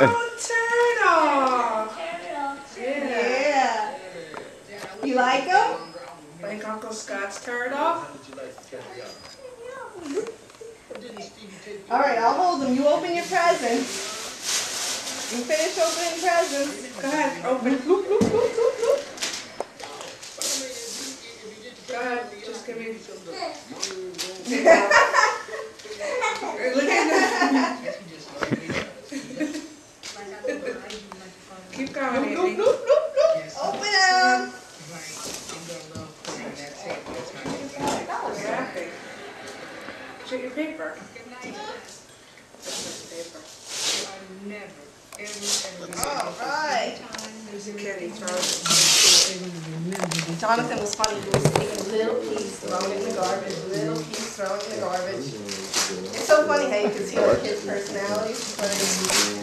turtle! Yeah. You like them? Like Uncle Scott's turtle? All right, I'll hold them. You open your presents. You finish opening presents. Go ahead, open. Loop, loop, loop, loop, loop. Go ahead, just give me. Look at that. Keep going, Amy. Loop, loop, loop, loop. Open them. Shoot your paper. All right. Here's a kitty, throw it. Jonathan was funny. He was taking a little piece, throwing it in the garbage, little piece, throwing it in the garbage. It's so funny how you can see our kids' personalities.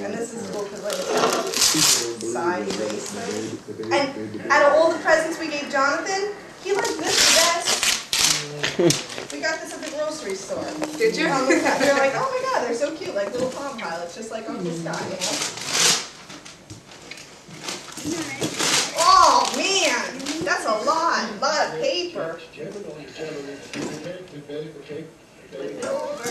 And this is cool because like it's side eraser. And out of all the presents we gave Jonathan, he liked this the best. We got this at the grocery store. Did you? We were like, oh my god, they're so cute, like little Palm Pilots, just like Uncle Scott, you know? Oh man, that's a lot of paper. Flip it over.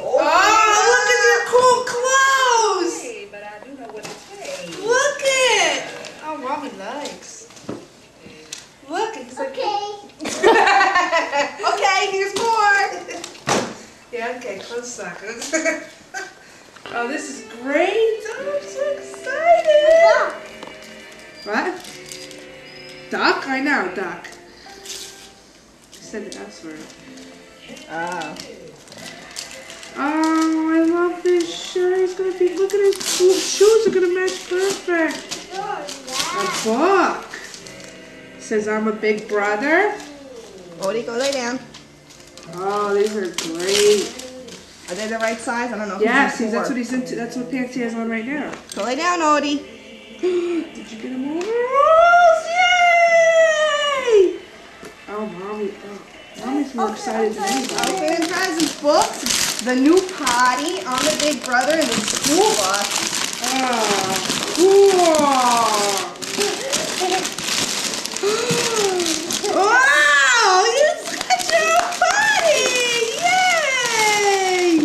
Oh, look at your cool clothes! But I do know what to say. Look it! Oh, Mommy likes. Look, it's like Okay, here's more. yeah, okay, close sockets. Oh, this is great! Oh, I'm so excited! What? Duck? I know, duck. You said the S word. Oh. Oh, I love this shirt. It's gonna be, look at his shoes are gonna match perfect. A book. Says I'm a big brother. Odie, go lay down. Oh, these are great. Are they the right size? I don't know. Yes, that's what he's into. That's what pants he has on right now. Go lay down, Odie. Did you get him overalls? Yay! Oh, Mommy. Oh, Mommy's more excited than anybody. Opening presents, books, the new potty, I'm the big brother, and the school bus. Oh, cool. Wow, you got your potty! Yay!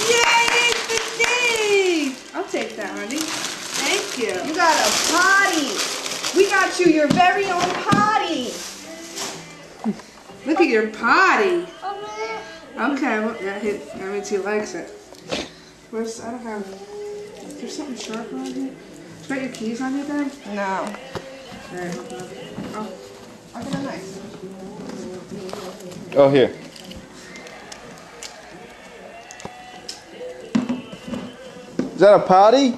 Yay, the thing! I'll take that, honey. Thank you. You got a potty. We got you your very own potty. Look at your potty. Okay, well, yeah, that means he likes it. Where's, I don't have, is there something sharper on here? You got your keys on you, Dad? No. Alright, oh. I'll get a knife. Oh, here. Is that a potty?